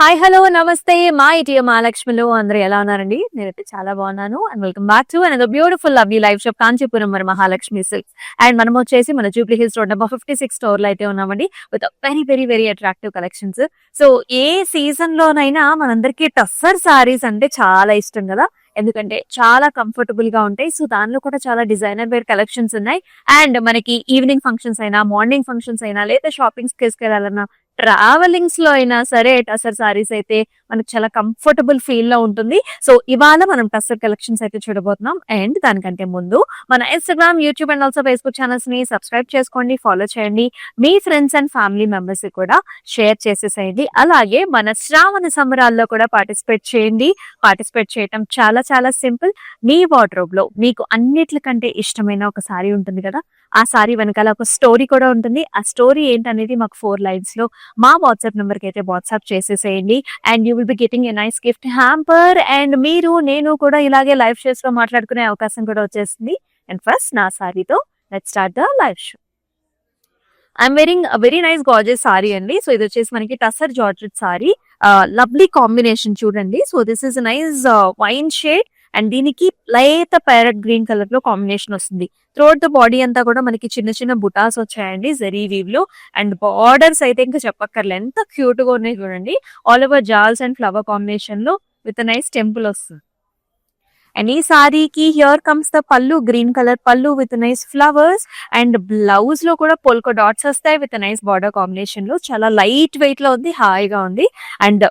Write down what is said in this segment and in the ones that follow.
Hi hello నమస్తే మా ఇటీఎం మహాలక్ష్మిలో అందరూ ఎలా ఉన్నారండి? నేనైతే చాలా బాగున్నాను and welcome back to another beautiful lovely life shop Kanchipuram మరి మహాలక్ష్మి సిల్క్స్. అండ్ మనం వచ్చేసి మన Jubilee hills road number 56 store లో అయితే ఉన్నామండి with very very very attractive collections. So A season లోనైనా మనందరికీ టస్సర్ సారీస్ అంటే చాలా ఇష్టం కదా, ఎందుకంటే చాలా కంఫర్టబుల్ గా ఉంటాయి. సో దానిలో కూడా చాలా డిజైనర్ వేర్ కలెక్షన్స్ ఉన్నాయి. అండ్ మనకి ఈవినింగ్ ఫంక్షన్స్ అయినా మార్నింగ్ ఫంక్షన్స్ అయినా లేదా షాపింగ్ వెళ్ళాలన్నా ట్రావెలింగ్స్ లో అయినా సరే టసర్ సారీస్ అయితే మనకు చాలా కంఫర్టబుల్ ఫీల్ లో ఉంటుంది. సో ఇవాళ మనం టసర్ కలెక్షన్స్ అయితే చూడబోతున్నాం. అండ్ దానికంటే ముందు మన Instagram, YouTube and also Facebook channels ని సబ్స్క్రైబ్ చేసుకోండి, ఫాలో చేయండి. మీ ఫ్రెండ్స్ అండ్ ఫ్యామిలీ మెంబర్స్ కూడా షేర్ చేసేసేయండి. అలాగే మన శ్రావణ సంబరాల్లో కూడా పార్టిసిపేట్ చేయండి. పార్టిసిపేట్ చేయటం చాలా చాలా సింపుల్. మీ వార్డ్రోబ్ లో మీకు అన్నిట్లకంటే ఇష్టమైన ఒక సారీ ఉంటుంది కదా, ఆ సారీ వెనకాల ఒక స్టోరీ కూడా ఉంటుంది. ఆ స్టోరీ ఏంటనేది మాకు 4 లైన్స్ లో మా వాట్సాప్ నెంబర్ కి అయితే వాట్సాప్ చేసేసేయండి. And you will be getting a nice gift hamper. And మీరు నేను కూడా ఇలాగే లైవ్ షోస్ లో మాట్లాడుకునే అవకాశం కూడా వచ్చేస్తుంది. అండ్ ఫస్ట్ నా సారీతో let's start the live show. I'm wearing very nice gorgeous sari అండి. సో ఇది వచ్చేసి మనకి tussar georgette sari, lovely combination చూడండి. So this is nice wine shade and దీనికి లైట్ ప్యారెట్ గ్రీన్ కలర్ లో కాంబినేషన్ వస్తుంది. త్రూఅవుట్ ద బాడీ అంతా కూడా మనకి చిన్న చిన్న బుటాస్ వచ్చాయండి జరీ వీవ్ లో. అండ్ బార్డర్స్ అయితే ఇంకా చెప్పక్కర్లే ఎంత క్యూట్ గా ఉన్నాయి చూడండి. All over jaals and flower combination లో విత్ నైస్ టెంపుల్ వస్తుంది. అండ్ ఈ సారీకి హియర్ కమ్స్ ద పల్లు, గ్రీన్ కలర్ పల్లు with nice flowers. And blouse లో కూడా పొల్కో డాట్స్ వస్తాయి విత్ నైస్ బార్డర్ కాంబినేషన్ లో. చాలా లైట్ వెయిట్ లో ఉంది, హాయిగా ఉంది. అండ్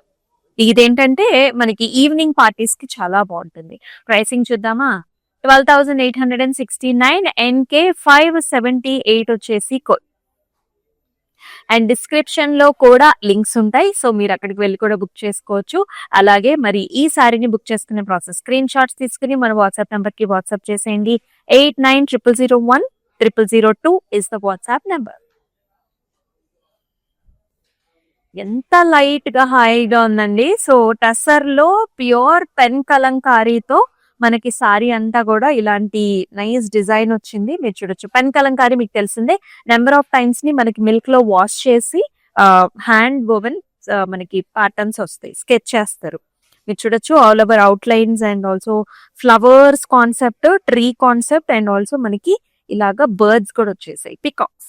ఇదేంటంటే మనకి ఈవినింగ్ పార్టీస్ కి చాలా బాగుంటుంది. ప్రైసింగ్ చూద్దామా? 12,869 NK 578 వచ్చేసి అండ్ డిస్క్రిప్షన్ లో కూడా లింక్స్ ఉంటాయి. సో మీరు అక్కడికి వెళ్ళి కూడా బుక్ చేసుకోవచ్చు. అలాగే మరి ఈ సారీని బుక్ చేసుకునే ప్రాసెస్ స్క్రీన్ షాట్స్ తీసుకుని మన వాట్సాప్ నెంబర్ కి వాట్సాప్ చేసేయండి. 8900010002 ఇస్ ద వాట్సాప్ నెంబర్. ఎంత లైట్ గా హాయిగా ఉందండి. సో టసర్ లో ప్యూర్ పెన్ కలంకారీతో మనకి సారీ అంతా కూడా ఇలాంటి నైస్ డిజైన్ వచ్చింది. మీరు చూడొచ్చు, పెన్ కలంకారీ మీకు తెలిసిందే. నెంబర్ ఆఫ్ టైమ్స్ ని మనకి మిల్క్ లో వాష్ చేసి హ్యాండ్ వోవెన్ మనకి ప్యాటర్న్స్ వస్తాయి, స్కెచ్ చేస్తారు. మీరు చూడొచ్చు all over outlines and also flowers concept, tree concept and also మనకి ఇలాగా బర్డ్స్ కూడా వచ్చేసాయి, peacocks.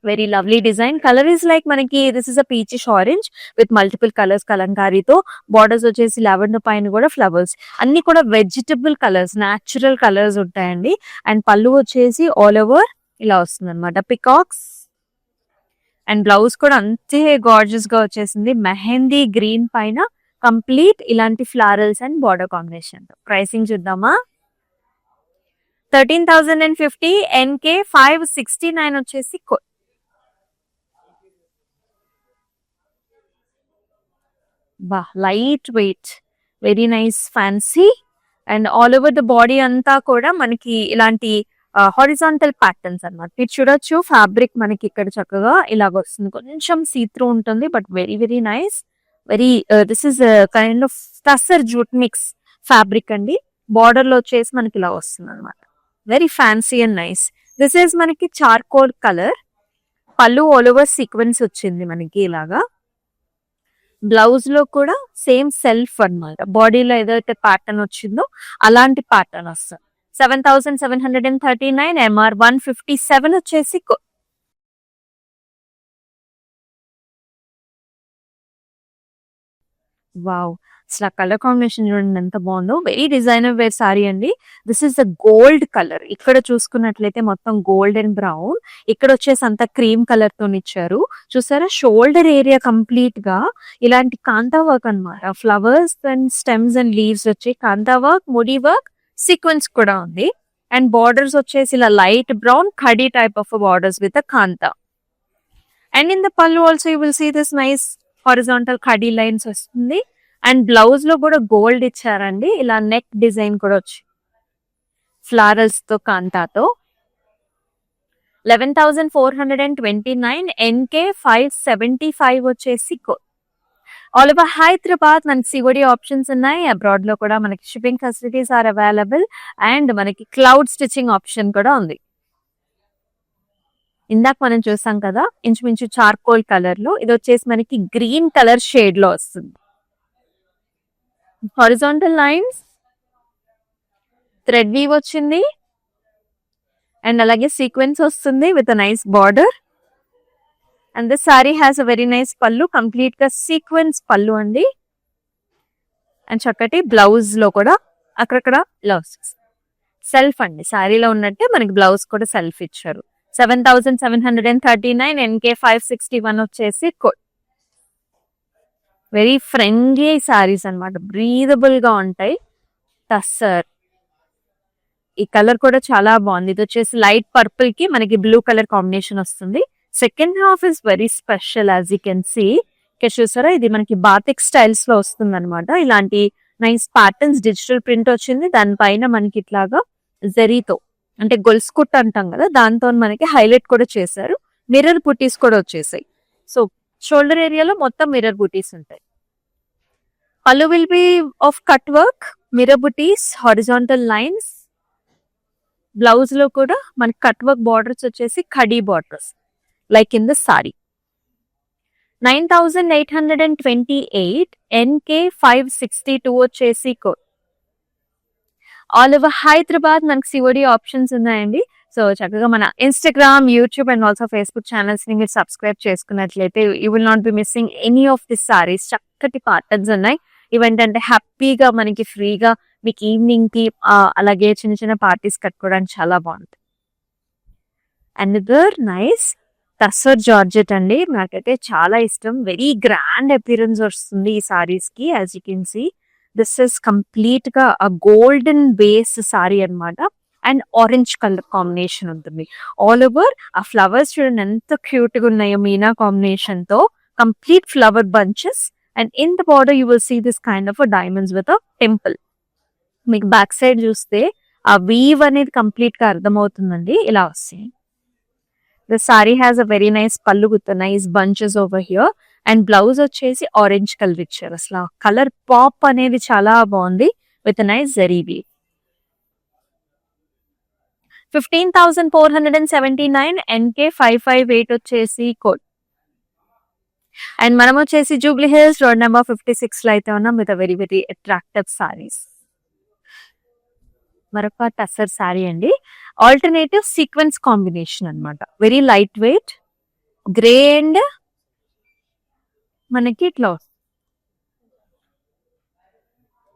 Very lovely design. Colour is like మనకి this is a peachish orange with multiple colours కలంకారీతో. బార్డర్స్ వచ్చేసి లావెండర్ పైన కూడా ఫ్లవర్స్, అన్ని కూడా వెజిటబుల్ కలర్స్, న్యాచురల్ కలర్స్ ఉంటాయండి. అండ్ పళ్ళు వచ్చేసి ఆల్ ఓవర్ ఇలా వస్తుంది అనమాట, పికాక్స్. అండ్ బ్లౌజ్ కూడా అంతే గార్జియస్ గా వచ్చేసింది, మెహందీ గ్రీన్ పైన కంప్లీట్ ఇలాంటి florals and border combination. Pricing చూద్దామా? 13,050 NK 569 వచ్చేసి బా light weight, very nice fancy. And all over the body అంతా కూడా మనకి ఇలాంటి హారిజాంటల్ ప్యాటర్న్స్ అన్నమాట. మీరు చూడొచ్చు ఫ్యాబ్రిక్ మనకి ఇక్కడ చక్కగా ఇలాగ వస్తుంది, కొంచెం సీత్రూ ఉంటుంది but very very nice. Very this is kind of tussar jute mix fabric అండి. బార్డర్ లో వచ్చేసి మనకి ఇలా వస్తుంది అనమాట, very fancy and nice. This is మనకి చార్కోల్ కలర్. పళ్ళు ఆల్ ఓవర్ సీక్వెన్స్ వచ్చింది మనకి ఇలాగా. బ్లౌజ్ లో కూడా సేమ్ సెల్ఫ్ అన్నమాట, బాడీలో ఏదైతే ప్యాటర్న్ వచ్చిందో అలాంటి ప్యాటర్న్ వస్తుంది. 7,739 MR 157 వచ్చేసి వావ్. అసలు కలర్ కాంబినేషన్ చూడండి ఎంత బాగుందో. వెరీ డిజైనర్ వేర్ సారీ అండి. This is the gold colour. ఇక్కడ చూసుకున్నట్లయితే మొత్తం గోల్డ్ అండ్ బ్రౌన్, ఇక్కడ వచ్చేసి అంత క్రీమ్ కలర్ తో ఇచ్చారు. చూసారా, షోల్డర్ ఏరియా కంప్లీట్ గా ఇలాంటి కాంతా వర్క్ అనమాట. Flowers and stems and leaves వచ్చి కాంతా వర్క్, ముడి వర్క్, సీక్వెన్స్ కూడా ఉంది. అండ్ బార్డర్స్ వచ్చేసి ఇలా light brown khadi type of borders with kantha. And in the pallu also you will see this nice horizontal khadi lines వస్తుంది. అండ్ బ్లౌజ్ లో కూడా గోల్డ్ ఇచ్చారండి, ఇలా నెక్ డిజైన్ కూడా వచ్చి ఫ్లారల్స్ తో కాంతాతో. 11,429 NK 575 వచ్చేసి ఆల్ ఓవర్ హైదరాబాద్ మనకి సిఓడి ఆప్షన్స్ ఉన్నాయి. అబ్రాడ్ లో కూడా మనకి shipping facilities are available. And మనకి క్లౌడ్ స్టిచ్చింగ్ ఆప్షన్ కూడా ఉంది. ఇందాక మనం చూసాం కదా ఇంచుమించు చార్కోల్ కలర్ లో, ఇది వచ్చేసి మనకి గ్రీన్ కలర్ షేడ్ లో వస్తుంది. హారిజాంటల్ లైన్స్, థ్రెడ్ వీవ్ వచ్చింది అండ్ అలాగే సీక్వెన్స్ వస్తుంది with nice border. And this sari has a very nice పళ్ళు, కంప్లీట్ గా సీక్వెన్స్ పళ్ళు అండి. అండ్ చక్కటి బ్లౌజ్ లో కూడా అక్కడక్కడ బ్లౌజ్ సెల్ఫ్ అండి, శారీలో ఉన్నట్టే మనకి బ్లౌజ్ కూడా సెల్ఫ్ ఇచ్చారు. 7,739 NK 561 వచ్చేసి కోడ్. వెరీ ఫ్రెండ్లీ శారీస్ అనమాట, బ్రీదబుల్ గా ఉంటాయి. టస్సర్ ఈ కలర్ కూడా చాలా బాగుంది. ఇది వచ్చేసి లైట్ పర్పుల్ కి మనకి బ్లూ కలర్ కాంబినేషన్ వస్తుంది. Second half is very special as you can see. ఇక్కడ చూసారా, ఇది మనకి బాతిక్ స్టైల్స్ లో వస్తుంది అనమాట. ఇలాంటి నైస్ ప్యాటర్న్స్, డిజిటల్ ప్రింట్ వచ్చింది. దానిపైన మనకి ఇట్లాగా జరీతో అంటే గొలుసు కుట్ట అంటాం కదా, దాంతో మనకి హైలైట్ కూడా చేశారు. మిర్రర్ బుటీస్ కూడా వచ్చేసాయి. సో షోల్డర్ ఏరియాలో మొత్తం మిర్రర్ బుటీస్ ఉంటాయి. పళ్ళు will be of cut work, mirror buttis, horizontal lines. Blouse లో కూడా మనకి కట్ వర్క్ బార్డర్స్ వచ్చేసి khadi borders like in the sorry. 9,828 NK 562 వచ్చేసి కోడ్. ఆల్ ఓవర్ హైదరాబాద్ మనకి సిఓడి ఆప్షన్స్ ఉన్నాయండి. సో చక్కగా మన Instagram, YouTube and also Facebook channels ని మీరు సబ్స్క్రైబ్ చేసుకున్నట్లయితే you will not be missing any of this saris. చక్కటి ప్యాటర్న్స్ ఉన్నాయి. ఇవేంటంటే హ్యాపీగా మనకి ఫ్రీగా మీకు ఈవినింగ్ కి అలాగే చిన్న చిన్న పార్టీస్ కట్టుకోవడానికి చాలా బాగుంటుంది. అనదర్ నైస్ టస్సర్ జార్జెట్ అండి, నాకైతే చాలా ఇష్టం. వెరీ గ్రాండ్ అపియరెన్స్ వస్తుంది ఈ సారీస్ కి. As you can see, this is complete గా ఆ గోల్డెన్ బేస్ సారీ అనమాట. అండ్ ఆరెంజ్ కలర్ కాంబినేషన్ ఉంటుంది ఆల్ ఓవర్. ఆ ఫ్లవర్స్ చూడండి ఎంత క్యూట్ గా ఉన్నాయో, మీనా కాంబినేషన్ తో complete flower bunches. And in the border you will see this kind of diamonds with a temple. మీకు బ్యాక్ సైడ్ చూస్తే ఆ వీవ్ అనేది కంప్లీట్ గా అర్థమవుతుందండి. ఇలా వస్తుంది. The sari has a very nice పళ్ళు with nice bunches over here. And blouse వచ్చేసి ఆరెంజ్ కలర్ ఇచ్చారు. అసలు కలర్ పాప్ అనేది చాలా బాగుంది with nice zari weave. 15,479 NK 558 వచ్చేసి కోడ్. అండ్ మనం వచ్చేసి జూబ్లీ హిల్స్ రోడ్ నెంబర్ 56 లో అయితే ఉన్నాం with very very attractive saris. మరొక టస్సర్ సారీ అండి, ఆల్టర్నేటివ్ సీక్వెన్స్ కాంబినేషన్ అన్నమాట. Very light wait grey and మనకి ఇట్లా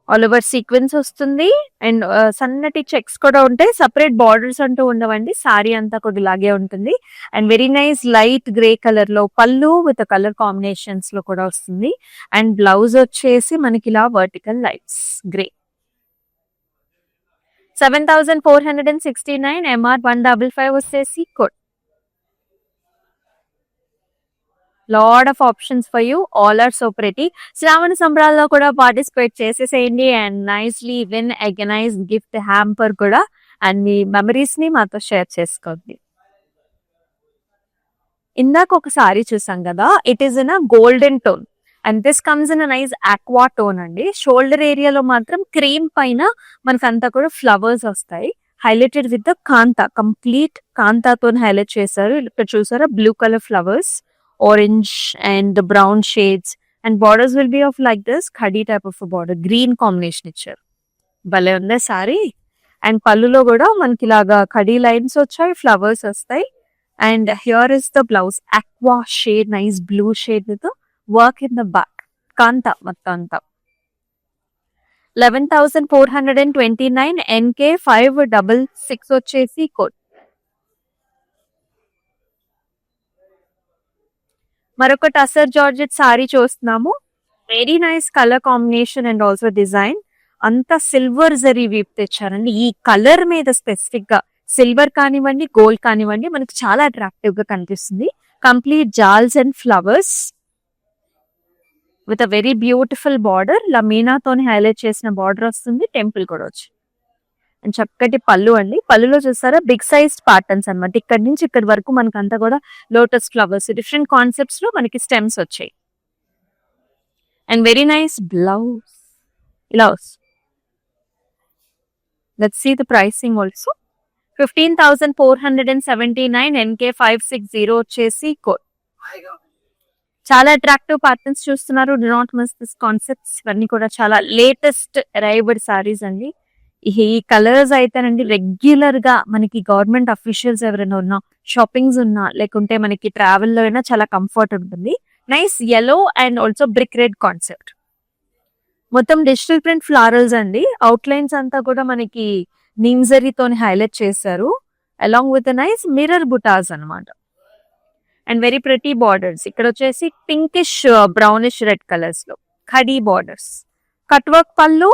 ఆల్ ఓవర్ సీక్వెన్స్ వస్తుంది. అండ్ సన్నటి చెక్స్ కూడా ఉంటాయి. సపరేట్ బార్డర్స్ అంటూ ఉండవండి, సారీ అంతా కూడా ఇలాగే ఉంటుంది. And very nice light grey colour లో పళ్ళు విత్ కలర్ కాంబినేషన్స్ లో కూడా వస్తుంది. అండ్ బ్లౌజ్ వచ్చేసి మనకి ఇలా వర్టికల్ లైట్స్ గ్రే. 7,469 MR 155 వచ్చేసి code. Lot of options for you, all are so pretty. Shravana సంబరాల్లో కూడా పార్టిసిపేట్ చేసేసేయండి అండ్ నైస్లీ విన్ ఎగనైజ్ గిఫ్ట్ హ్యాంపర్ కూడా. అండ్ మీ మెమరీస్ ని మాతో షేర్ చేసుకోండి. ఇందాక ఒక సారీ చూసాం కదా, it is in a golden tone and this comes in a nice aqua tone అండి. షోల్డర్ ఏరియాలో మాత్రం క్రీమ్ పైన మనకంతా కూడా ఫ్లవర్స్ వస్తాయి, highlighted with the kantha. Complete కాంతాతో హైలైట్ చేశారు. ఇక్కడ చూసారా, blue colour flowers, orange and the brown shades, and borders will be of like this khadi type of a border, green combination ఇచ్చారు. భలే ఉంది సారీ. అండ్ పళ్ళులో కూడా మనకి ఇలాగా ఖడీ లైన్స్ వచ్చాయి, ఫ్లవర్స్ వస్తాయి. And here is the blouse, aqua shade, nice blue shade with the work in the back, కాంతా మొత్తం అంతా. 11,429 NK 566 వచ్చేసి కోడ్. మరొక టసర్ జార్జెట్ సారీ చూస్తున్నాము. Very nice colour combination and also design. అంతా సిల్వర్ జరీ వీప్ తెచ్చారండి. ఈ కలర్ మీద స్పెసిఫిక్ గా సిల్వర్ కానివ్వండి, గోల్డ్ కానివ్వండి, మనకి చాలా అట్రాక్టివ్ గా కనిపిస్తుంది. Complete jaals and flowers with a very beautiful border. లమీనాతోని హైలైట్ చేసిన బార్డర్ వస్తుంది, టెంపుల్ కూడా వచ్చి. అండ్ చక్కటి పళ్ళు అండి. పళ్ళులో చూస్తారా, బిగ్ సైజ్ ప్యాటర్న్స్ అనమాట. ఇక్కడ నుంచి ఇక్కడ వరకు మనకంతా కూడా లోటస్ ఫ్లవర్స్, డిఫరెంట్ కాన్సెప్ట్స్ లో మనకి స్టెమ్స్ వచ్చాయి. అండ్ వెరీ నైస్ బ్లౌజ్ ఇలా వస్తుంది. Let's see the pricing also. 15,479 NK560 వచ్చేసి కోడ్. చాలా అట్రాక్టివ్ ప్యాటర్న్స్ చూస్తున్నారు. Do not miss this concepts. ఇవన్నీ కూడా చాలా లేటెస్ట్ అరైవ్డ్ సారీస్ అండి. ఈ కలర్స్ అయితేనండి రెగ్యులర్ గా మనకి గవర్నమెంట్ అఫీషియల్స్ ఎవరైనా ఉన్నా, షాపింగ్స్ ఉన్నా, లేకుంటే మనకి ట్రావెల్ లో అయినా చాలా కంఫర్ట్ ఉంటుంది. Nice yellow and also brick red concept. మొత్తం డిజిటల్ ప్రింట్ ఫ్లారల్స్ అండి. అవుట్లైన్స్ అంతా కూడా మనకి నిమ్జరీతో హైలైట్ చేశారు. Along with nice mirror butas అన్నమాట. And very pretty borders. ఇక్కడ వచ్చేసి పింకిష్ బ్రౌనిష్ రెడ్ కలర్స్ లో khadi borders. Cut work pallu,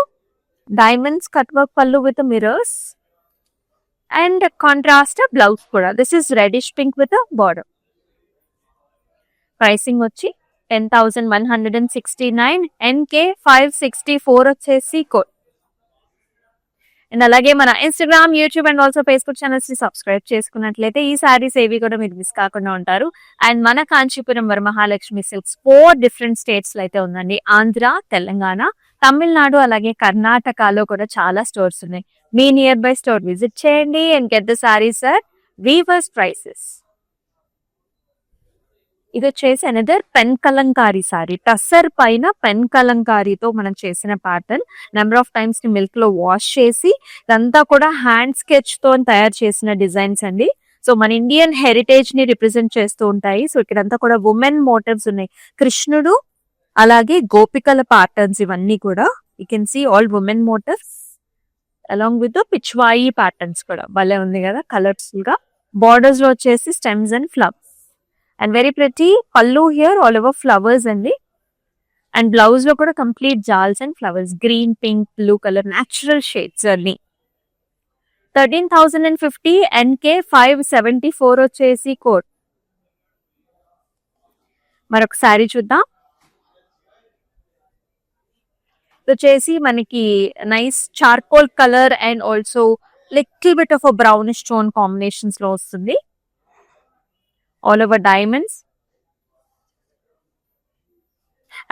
diamonds cut work pallu with mirrors and contrast blouse కూడా. This is reddish pink with border. Pricing వచ్చి 10,169 NK564 వచ్చేసి code. And అలాగే మన Instagram, YouTube and also Facebook channels ని subscribe చేసుకున్నట్లయితే ఈ సారీస్ ఏవి కూడా మీరు మిస్ కాకుండా ఉంటారు. అండ్ మన Kanchipuram Varamahalakshmi silks 4 different states లో అయితే ఉందండి. ఆంధ్ర, తెలంగాణ, తమిళనాడు అలాగే కర్ణాటకలో కూడా చాలా స్టోర్స్ ఉన్నాయి. మీ నియర్ బై స్టోర్ విజిట్ చేయండి and get the saris at weavers prices. ఇది వచ్చేసి అనదర్ పెన్ కలంకారీ సారీ. టస్సర్ పైన పెన్ కలంకారీతో మనం చేసిన ప్యాటర్న్. నెంబర్ ఆఫ్ టైమ్స్ ని మిల్క్ లో వాష్ చేసి ఇదంతా కూడా హ్యాండ్ స్కెచ్ తో తయారు చేసిన డిజైన్స్ అండి. సో మన ఇండియన్ హెరిటేజ్ ని రిప్రజెంట్ చేస్తూ ఉంటాయి. సో ఇక్కడంతా కూడా ఉమెన్ మోటివ్స్ ఉన్నాయి. కృష్ణుడు అలాగే గోపికల ప్యాటర్న్స్ ఇవన్నీ కూడా. You can see all women motifs along with pichwai patterns కూడా. భలే ఉంది కదా కలర్ఫుల్ గా. బార్డర్స్ లో వచ్చేసి stems and flowers. And very pretty pallu here all over flowers అండి. అండ్ బ్లౌజ్ లో కూడా complete jaals and flowers. Green, pink, blue colour natural shades అన్ని. 13,050 NK574 వచ్చేసి కోడ్. మరొక సారీ చూద్దాం. వచ్చేసి మనకి nice charcoal colour and also little bit of brownish tone combinations లో వస్తుంది. All over diamonds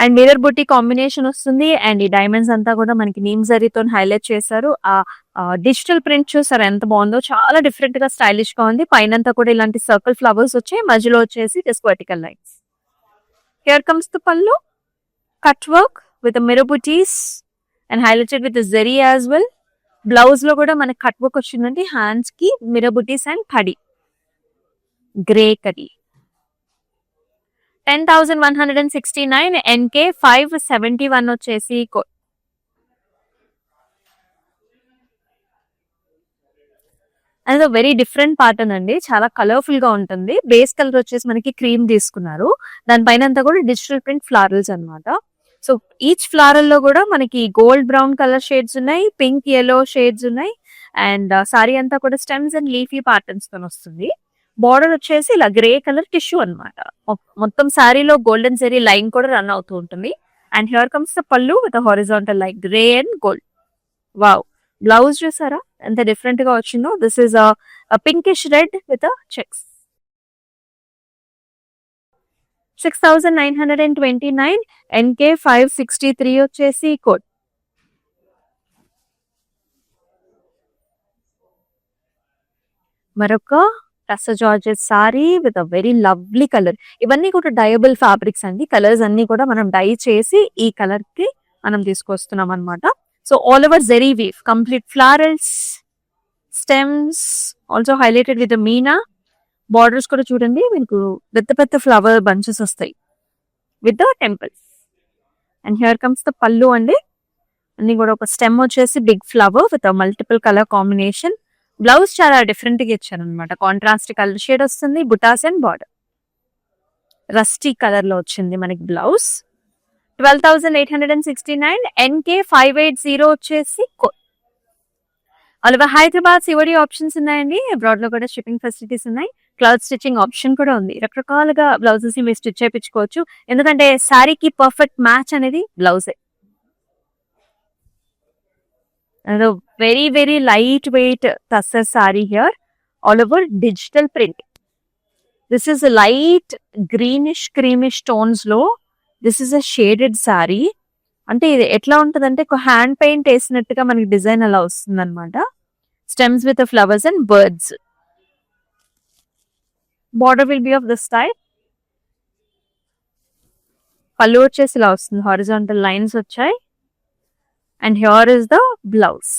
and mirror బుట్టి కాంబినేషన్ వస్తుంది. అండ్ ఈ డైమండ్స్ అంతా కూడా మనకి నీమ్ జరీతో హైలైట్ చేశారు. ఆ డిజిటల్ ప్రింట్ చూసారు ఎంత బాగుందో. చాలా డిఫరెంట్ గా స్టైలిష్ గా ఉంది. పైనంతా కూడా ఇలాంటి సర్కిల్ ఫ్లవర్స్ వచ్చాయి. మధ్యలో వచ్చేసి just vertical lines. Here comes the పల్లు. Cut work with mirror buttis and highlighted with zari as well. Blouse లో కూడా మనకి కట్ వర్క్ వచ్చిందండి. హ్యాండ్స్ కి mirror buttis and kadhi grey kadhi. 10,169 NK571 వచ్చేసి కోడ్. అది వెరీ డిఫరెంట్ ప్యాటర్న్ అండి. చాలా కలర్ఫుల్ గా ఉంటుంది. బేస్ కలర్ వచ్చేసి మనకి క్రీమ్ తీసుకున్నారు. దానిపైన అంతా కూడా డిజిటల్ ప్రింట్ ఫ్లారల్స్ అన్నమాట. సో ఈచ్ ఫ్లారల్ లో కూడా మనకి గోల్డ్ బ్రౌన్ కలర్ షేడ్స్ ఉన్నాయి, పింక్ yellow షేడ్స్ ఉన్నాయి. అండ్ సారీ అంతా కూడా స్టెమ్స్ అండ్ లీఫీ ప్యాటర్న్స్ తో వస్తుంది. బార్డర్ వచ్చేసి ఇలా గ్రే కలర్ టిష్యూ అన్నమాట. మొత్తం శారీలో గోల్డెన్ జరీ లైన్ కూడా రన్ అవుతూ ఉంటుంది. అండ్ హియర్ కమ్స్ ద పల్లు with horizontal like grey and gold. Wow, blouse చూసారా ఎంత డిఫరెంట్ గా వచ్చిందో. This is pinkish red with checks. 6,929 NK563 వచ్చేసి కోడ్. మరొక టస్స georgette sari with a very lovely colour. ఇవన్నీ కూడా డయబుల్ ఫ్యాబ్రిక్స్ అండి. కలర్స్ అన్ని కూడా మనం డై చేసి ఈ కలర్ కి మనం తీసుకొస్తున్నాం అనమాట. So all over zari weave, complete florals, stems also highlighted with మీనా. బార్డర్స్ కూడా చూడండి మీకు పెద్ద పెద్ద ఫ్లవర్ బంచెస్ వస్తాయి with the temples. And here comes the pallu అండి. అన్ని కూడా ఒక స్టెమ్ వచ్చేసి big flower with multiple colour combination. Blouse చాలా డిఫరెంట్ గా ఇచ్చారు అనమాట. కాంట్రాస్ట్ కలర్ షేడ్ వస్తుంది. Butas and border rusty colour లో వచ్చింది మనకి బ్లౌజ్. 12,869 NK580 వచ్చేసి కోడ్. అలాగే హైదరాబాద్ సివడి ఆప్షన్స్ ఉన్నాయండి. అబ్రాడ్ లో కూడా షిప్పింగ్ ఫెసిలిటీస్ ఉన్నాయి. క్లౌడ్ స్టిచ్చింగ్ ఆప్షన్ కూడా ఉంది. రకరకాలుగా బ్లౌజెస్ ని మీరు స్టిచ్ చేయించుకోవచ్చు. ఎందుకంటే శారీకి పర్ఫెక్ట్ మ్యాచ్ అనేది బ్లౌజే. Very very light weight tussar sari here. All over digital print. This is light greenish creamish tones లో this is a shaded sari. అంటే ఇది ఎట్లా ఉంటదంటే హ్యాండ్ పెయింట్ వేసినట్టుగా మనకి డిజైన్ అలా వస్తుంది అనమాట. Stems with the flowers and birds. Border will be of this type. పళ్ళు వచ్చేసి ఇలా వస్తుంది, హారిజాంటల్ లైన్స్ వచ్చాయి. And here is the blouse,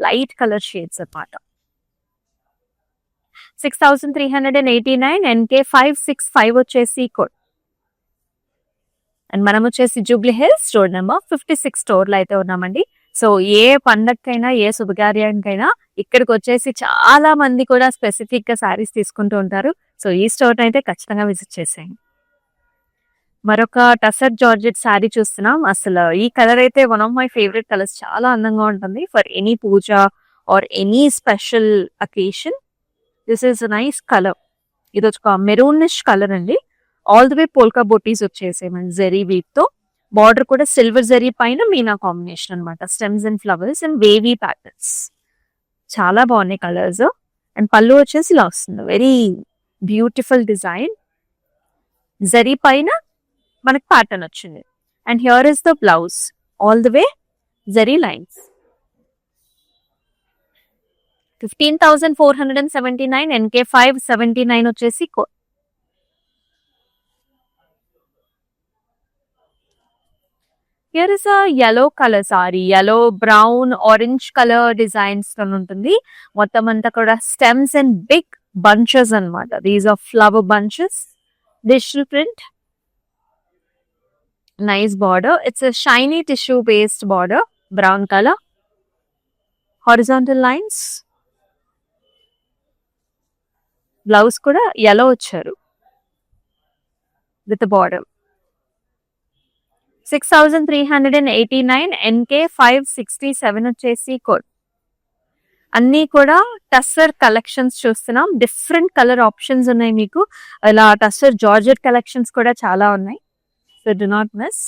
light colour shades అన్నమాట. 6389 NK565 వచ్చేసి కోడ్. అండ్ మనం వచ్చేసి Jubilee hills store number 56 store లో అయితే ఉన్నామండి. సో ఏ పండగకైనా ఏ శుభకార్యానికైనా ఇక్కడికి వచ్చేసి చాలా మంది కూడా స్పెసిఫిక్ గా శారీస్ తీసుకుంటూ ఉంటారు. సో ఈ స్టోర్ అయితే ఖచ్చితంగా విజిట్ చేసేయండి. మరొక టసర్ జార్జెట్ శారీ చూస్తున్నాం. అసలు ఈ కలర్ అయితే one of my favourite colours, చాలా అందంగా ఉంటుంది for any puja or any special occasion. This is nice colour. ఇది ఒక మెరూనిష్ కలర్ అండి. ఆల్ ది వే పోల్కా బొటీస్ వచ్చేసేమండి జెరీ వీవ్ తో. బార్డర్ కూడా సిల్వర్ జెరీ పైన మీనా కాంబినేషన్ అనమాట. Stems and flowers and wavy patterns, చాలా బాగున్నాయి కలర్స్. అండ్ పళ్ళు వచ్చేసి ఇలా వస్తుంది, వెరీ బ్యూటిఫుల్ డిజైన్. జెరీ పైన మనకి ప్యాటర్న్ వచ్చింది. And here is the blouse, all the way zari lines. 15,479 NK579 వచ్చేసి కోడ్. Here is a yellow colour sari, yellow brown orange colour designs తో ఉంటుంది. మొత్తం అంతా కూడా స్టెమ్స్ అండ్ బిగ్ బంచెస్ అన్నమాట. These are flower bunches, digital print, nice border. It's a shiny tissue based border, brown colour, horizontal lines. Blouse కూడా yellow వచ్చారు with border. 6,389 NK567 వచ్చేసి కోడ్. అన్ని కూడా టస్సర్ కలెక్షన్స్ చూస్తున్నాం. డిఫరెంట్ కలర్ ఆప్షన్స్ ఉన్నాయి మీకు. ఇలా టస్సర్ జార్జెట్ కలెక్షన్స్ కూడా చాలా ఉన్నాయి. So do not miss.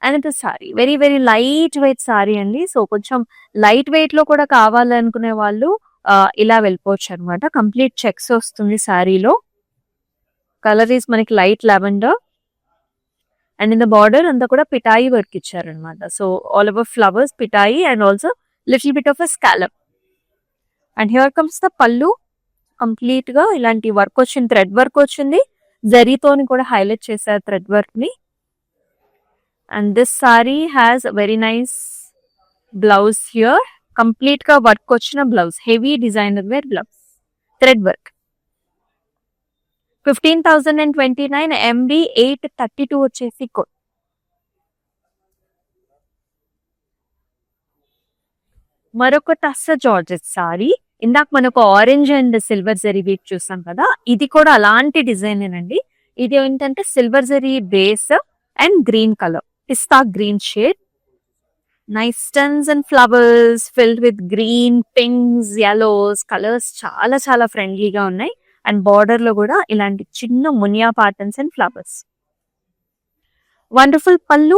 And it sorry very very light wait sorry అండి. సో కొంచెం లైట్ వెయిట్ లో కూడా కావాలనుకునే వాళ్ళు ఇలా వెళ్ళిపోవచ్చు అనమాట. కంప్లీట్ చెక్స్ వస్తుంది శారీలో. కలర్ ఈస్ మనకి light lavender. And in the border అంతా కూడా పిటాయి వర్క్ ఇచ్చారనమాట. సో ఆల్ ఓవర్ ఫ్లవర్స్ పిటాయి and also little bit of a scallop. And here comes the pallu. Complete గా ఇలాంటి వర్క్ వచ్చింది, థ్రెడ్ వర్క్ వచ్చింది. జరీతోని కూడా హైలైట్ చేశారు థ్రెడ్ వర్క్ ని. And this sari has very nice blouse here. Complete గా వర్క్ వచ్చిన blouse, heavy designer wear blouse, thread work. 15,029 MB832 వచ్చేసి కోడ్. మరొక టస్సర్ జార్జెట్ సారీ. ఇందాక మనకు orange and silver zari wheat చూసాం కదా, ఇది కూడా అలాంటి డిజైన్ ఏనండి. ఇది ఏంటంటే silver zari base and green colour, pista green shade. Nice stems and flowers filled with green, pinks, yellows colours చాలా చాలా ఫ్రెండ్లీగా ఉన్నాయి. అండ్ బార్డర్ లో కూడా ఇలాంటి చిన్న మునియా patterns and flowers. Wonderful pallu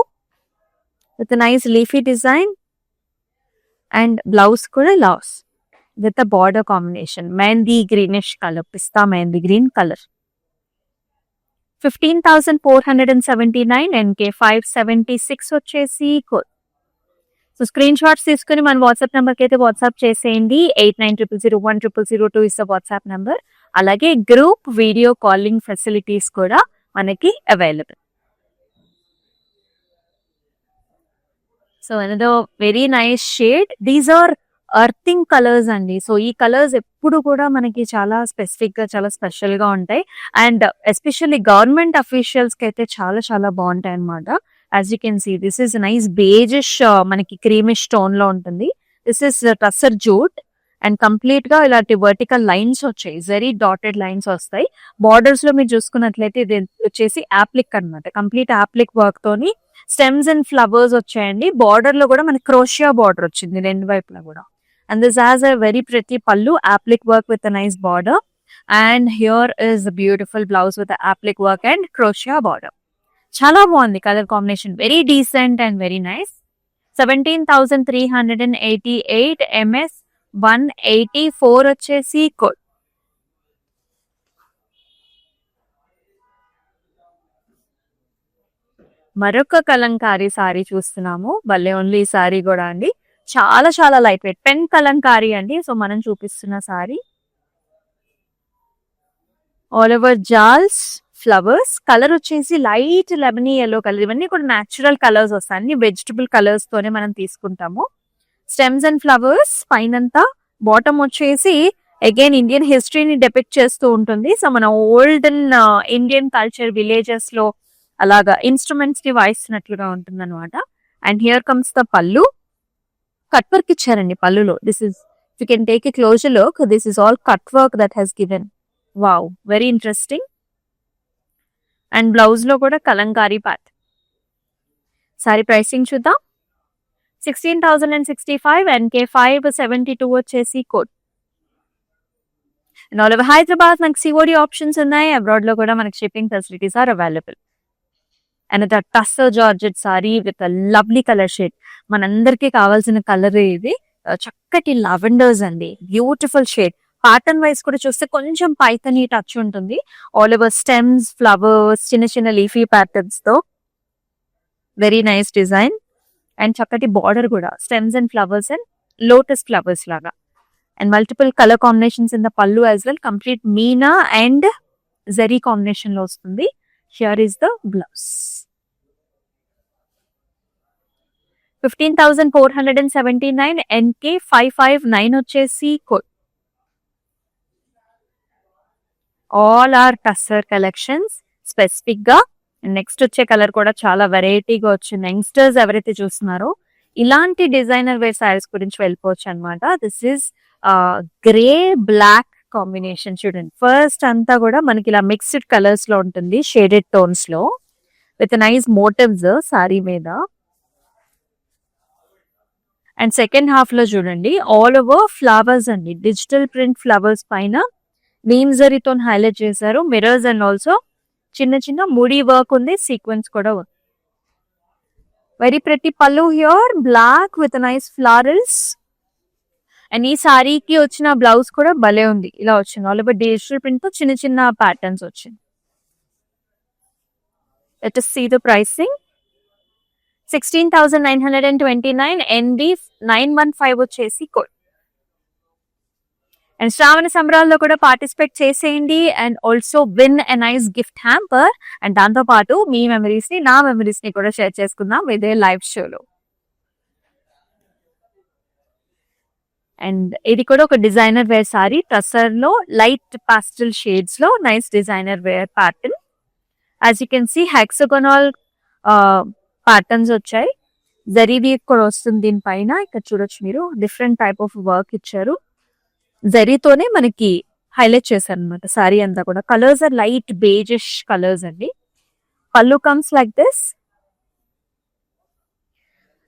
with nice leafy design. And blouse కూడా lace with a border combination, mehendi greenish colour, pista mehendi green colour. 15,479 NK576 వచ్చేసి కోడ్. సో స్క్రీన్ షాట్స్ తీసుకుని మన వాట్సాప్ నెంబర్కి అయితే వాట్సాప్ చేసేయండి. 8900010002 ఇస్ ద వాట్సాప్ నెంబర్. అలాగే గ్రూప్ వీడియో కాలింగ్ ఫెసిలిటీస్ కూడా మనకి available. So another very nice shade. These are earthing colours అండి. సో ఈ కలర్స్ ఎప్పుడు కూడా మనకి చాలా స్పెసిఫిక్ గా, చాలా స్పెషల్ గా ఉంటాయి. అండ్ ఎస్పెషల్లీ గవర్నమెంట్ అఫీషియల్స్ కి అయితే చాలా చాలా బాగుంటాయి అనమాట. As you can see this is nice beigeish, మనకి క్రీమిష్ టోన్ లో ఉంటుంది. This is tussar jute. And complete గా ఇలాంటి వర్టికల్ లైన్స్ వచ్చాయి, వెరీ డాటెడ్ లైన్స్ వస్తాయి. బార్డర్స్ లో మీరు చూసుకున్నట్లయితే ఇది వచ్చేసి యాప్లిక్ అనమాట. కంప్లీట్ యాప్లిక్ వర్క్ తోని స్టెమ్స్ అండ్ ఫ్లవర్స్ వచ్చాయండి. బార్డర్ లో కూడా మనకి క్రోషియా బార్డర్ వచ్చింది రెండు వైపులా కూడా. And this has a very pretty pallu, applique work with a nice border. And here is beautiful blouse with appliqué work and క్రోషియా border. చాలా బాగుంది colour combination, very decent and very nice. 17,388 MS184 వచ్చేసి code. మరొక Kalamkari sorry చూస్తున్నాము. భలే only sorry కూడా అండి. చాలా చాలా లైట్ వెయిట్ పెన్ కలంకారీ అండి. సో మనం చూపిస్తున్న సారీ ఆల్ ఓవర్ జాల్స్ ఫ్లవర్స్. కలర్ వచ్చేసి లైట్ లెమనీ ఎల్లో కలర్. ఇవన్నీ కూడా న్యాచురల్ కలర్స్ వస్తాయి, అన్ని వెజిటబుల్ కలర్స్ తోనే మనం తీసుకుంటాము. స్టెమ్స్ అండ్ ఫ్లవర్స్ పైనంతా. బాటమ్ వచ్చేసి అగైన్ ఇండియన్ హిస్టరీని డెపిక్ట్ చేస్తూ ఉంటుంది. సో మన ఓల్డెన్ ఇండియన్ కల్చర్ విలేజెస్ లో అలాగా ఇన్స్ట్రుమెంట్స్ ని వాయిస్తున్నట్లుగా ఉంటుంది అనమాట. And here comes the pallu. Cut work ఇచ్చారండి పళ్ళులో. This is you can take a closer look. This is all cut work that he's given. Wow, very interesting. And blouse లో కూడా కలంకారీ పార్ట్. సారీ ప్రైసింగ్ చూద్దాం. 16,065 NK 572 వచ్చేసి code. And all over Hyderabad మనకి COD options ఉన్నాయి. Abroad లో కూడా మనకి shipping facilities are available. And the tussar georgette sari with lovely colour shade. మనందరికీ కావాల్సిన కలర్ ఇది. చక్కటి లావెండర్స్ అండి, బ్యూటిఫుల్ షేడ్. ప్యాటర్న్ వైజ్ కూడా చూస్తే కొంచెం పైథనీ టచ్ ఉంటుంది. ఆల్ ఓవర్ స్టెమ్స్, ఫ్లవర్స్, చిన్న చిన్న లీఫీ ప్యాటర్న్స్ తో వెరీ నైస్ డిజైన్. అండ్ చక్కటి బార్డర్ కూడా stems and flowers and lotus flowers లాగా. And multiple colour combinations in the pallu as well. Complete meena and zari combination లో వస్తుంది. Here is the blouse. 15,479 NK 559 వచ్చేసి code. All are tussar collections specific గా. Next వచ్చే colour కూడా చాలా వెరైటీగా వచ్చింది. యంగ్స్టర్స్ ఎవరైతే చూస్తున్నారో ఇలాంటి డిజైనర్ వేర్ సారీస్ గురించి వెళ్ళిపోవచ్చు అనమాట. This is grey black combination. చూడండి, ఫస్ట్ అంతా కూడా మనకి ఇలా మిక్స్డ్ కలర్స్ లో ఉంటుంది, షేడెడ్ టోన్స్ లో విత్ నైస్ మోటివ్స్ సారీ మీద. అండ్ సెకండ్ హాఫ్ లో చూడండి ఆల్ ఓవర్ ఫ్లవర్స్ అండి, డిజిటల్ ప్రింట్ ఫ్లవర్స్ పైన నీమ్ జరీతో హైలైట్ చేశారు. మిరర్స్ అండ్ ఆల్సో చిన్న చిన్న ముడి వర్క్ ఉంది, సీక్వెన్స్ కూడా ఉంది. Very pretty pallu here, black with nice florals. And ఈ సారీకి వచ్చిన బ్లౌజ్ కూడా భలే ఉంది, ఇలా వచ్చింది. ఆల్ ఓవర్ డిజిటల్ ప్రింట్ తో చిన్న చిన్న ప్యాటర్న్స్ వచ్చింది. Let us see the pricing. 16,929 NB 915 వచ్చేసి కోడ్. అండ్ శ్రావణ సంబరాల్లో కూడా పార్టిసిపేట్ చేసేయండి and also win a nice gift hamper. And దాంతో పాటు మీ మెమరీస్ ని, నా మెమరీస్ ని కూడా షేర్ చేసుకుందాం ఇదే లైవ్ షోలో. అండ్ ఇది కూడా ఒక డిజైనర్ వేర్ సారీ, టసర్ లో లైట్ పాస్టల్ షేడ్స్ లో nice designer wear pattern. As you can see hexagonal patterns వచ్చాయి. జరీ వీవ్ కూడా వస్తుంది దీనిపైన. ఇక్కడ చూడొచ్చు మీరు, డిఫరెంట్ టైప్ ఆఫ్ వర్క్ ఇచ్చారు. జరీతోనే మనకి హైలైట్ చేశారు అనమాట సారీ అంతా కూడా. Colours are light beigeish colours అండి. Pallu comes like this.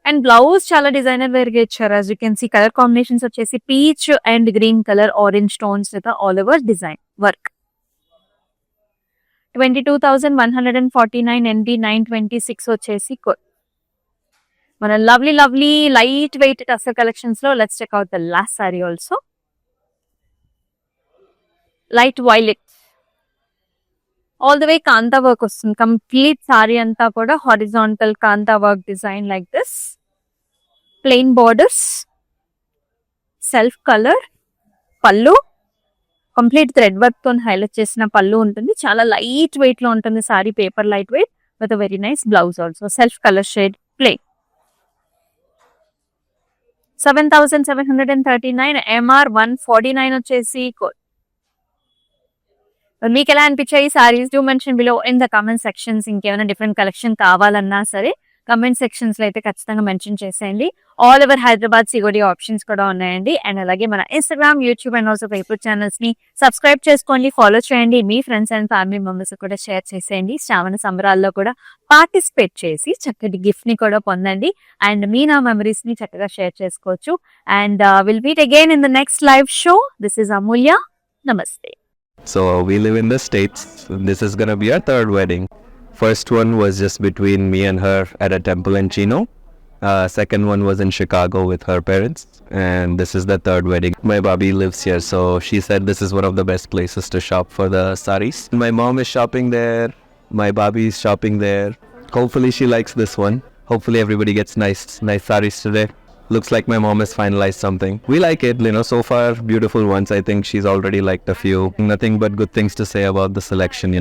And blouse చాలా డిజైనర్ వేర్ గా ఇచ్చారు. As you can see colour combinations వచ్చేసి peach and green colour, orange tones with all over design work. 22,149 NB 926 వచ్చేసి కోడ్. మన lovely lovely light weight tussar collections లో let's check out the last sari also. Light violet all the way kantha work వస్తుంది. Complete sari అంతా కూడా horizontal kantha work design like this. Plain borders, self colour pallu, complete thread work తో highlight చేసిన పల్లు ఉంటుంది. చాలా light weight లో ఉంటుంది sari, paper light weight with very nice blouse also. Self colour shade plain. 7,739 MR 149 వచ్చేసి కోడ్. మీకు ఎలా అనిపించాయి saris? Do mention below in the comment sections. ఇంకేమైనా డిఫరెంట్ కలెక్షన్ కావాలన్నా సరే కమెంట్ సెక్షన్స్ లో అయితే ఖచ్చితంగా మెన్షన్ చేసేయండి. All over Hyderabad COD options కూడా ఉన్నాయండి. అండ్ అలాగే మన Instagram, YouTube and also Facebook channels ని సబ్స్క్రైబ్ చేసుకోండి, ఫాలో చేయండి. మీ ఫ్రెండ్స్ అండ్ ఫ్యామిలీ మెంబర్స్ కూడా షేర్ చేసేయండి. శ్రావణ సంబరాల్లో కూడా పార్టిసిపేట్ చేసి చక్కటి గిఫ్ట్ ని కూడా పొందండి. అండ్ మీ నా మెమరీస్ ని చక్కగా షేర్ చేసుకోవచ్చు. And will meet again in the next live show. This is Amulya. నమస్తే. So we live in the States. This is gonna be our third wedding. First one was just between me and her at a temple in Chino. Second one was in Chicago with her parents. And this is the third wedding. My Bobby lives here, so she said this is one of the best places to shop for the saris. My mom is shopping there. My Bobby is shopping there. Hopefully she likes this one. Hopefully everybody gets nice saris today. Looks like my mom has finalized something. We like it, so far beautiful ones. I think she's already liked a few. Nothing but good things to say about the selection.